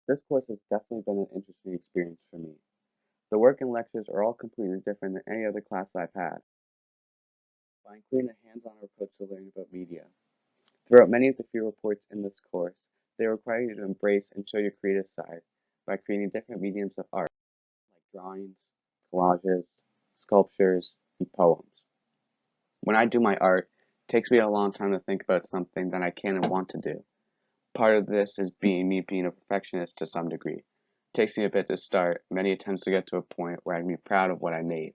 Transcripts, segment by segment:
This course has definitely been an interesting experience for me. The work and lectures are all completely different than any other class I've had, by including a hands-on approach to learning about media. Throughout many of the field reports in this course, they require you to embrace and show your creative side by creating different mediums of art, like drawings, collages, sculptures, and poems. When I do my art, it takes me a long time to think about something that I can and want to do. Part of this is me being a perfectionist to some degree. It takes me a bit to start, many attempts to get to a point where I can be proud of what I made.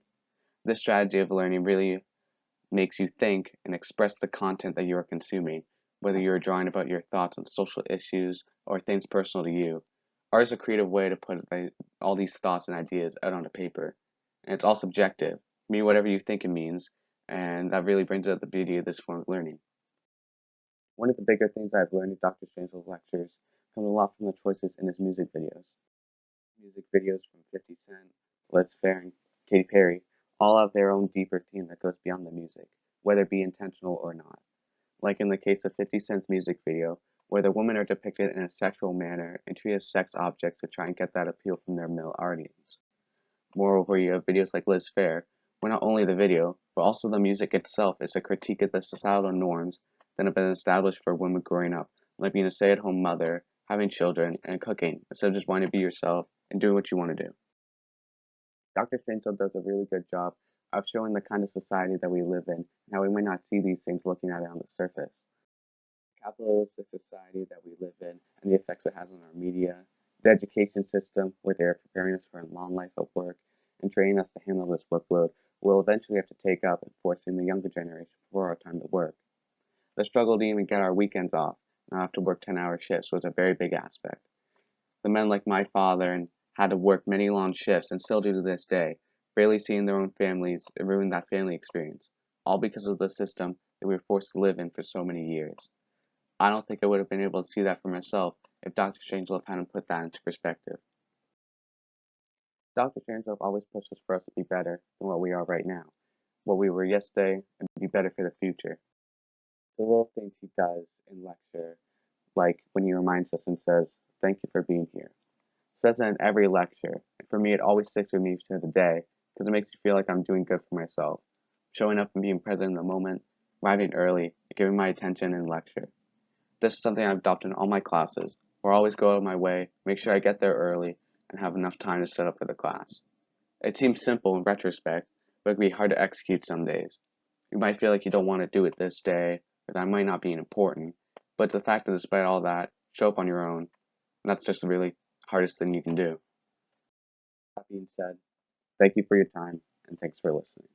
This strategy of learning really makes you think and express the content that you are consuming, whether you're drawing about your thoughts on social issues or things personal to you. Art is a creative way to put all these thoughts and ideas out onto paper. And it's all subjective. Mean whatever you think it means, and that really brings out the beauty of this form of learning. One of the bigger things I've learned in Dr. Strange's lectures comes a lot from the choices in his music videos. Music videos from 50 Cent, Liz Phair, and Katy Perry all have their own deeper theme that goes beyond the music, whether it be intentional or not. Like in the case of 50 Cent's music video, where the women are depicted in a sexual manner and treated as sex objects to try and get that appeal from their male audience. Moreover, you have videos like Liz Phair, where not only the video, but also the music itself is a critique of the societal norms that have been established for women growing up, like being a stay-at-home mother, having children, and cooking, instead of just wanting to be yourself and doing what you want to do. Dr. Strangelove does a really good job of showing the kind of society that we live in and how we might not see these things looking at it on the surface. The capitalistic society that we live in and the effects it has on our media, the education system where they're preparing us for a long life of work and training us to handle this workload we'll eventually have to take up and forcing the younger generation before our time to work. The struggle to even get our weekends off and not have to work 10-hour shifts was a very big aspect. The men like my father and had to work many long shifts and still do to this day, barely seeing their own families and ruin that family experience, all because of the system that we were forced to live in for so many years. I don't think I would have been able to see that for myself if Dr. Strangelove hadn't put that into perspective. Dr. Strangelove always pushes for us to be better than what we are right now, what we were yesterday, and be better for the future. The little things he does in lecture, like when he reminds us and says, "Thank you for being here." Says it in every lecture, and for me it always sticks with me to the day, because it makes me feel like I'm doing good for myself. Showing up and being present in the moment, arriving early, and giving my attention in lecture. This is something I've adopted in all my classes, where I always go out of my way, make sure I get there early, and have enough time to set up for the class. It seems simple in retrospect, but it can be hard to execute some days. You might feel like you don't want to do it this day, or that might not be important, but it's the fact that despite all that, show up on your own, and that's just the really hardest thing you can do. That being said, thank you for your time, and thanks for listening.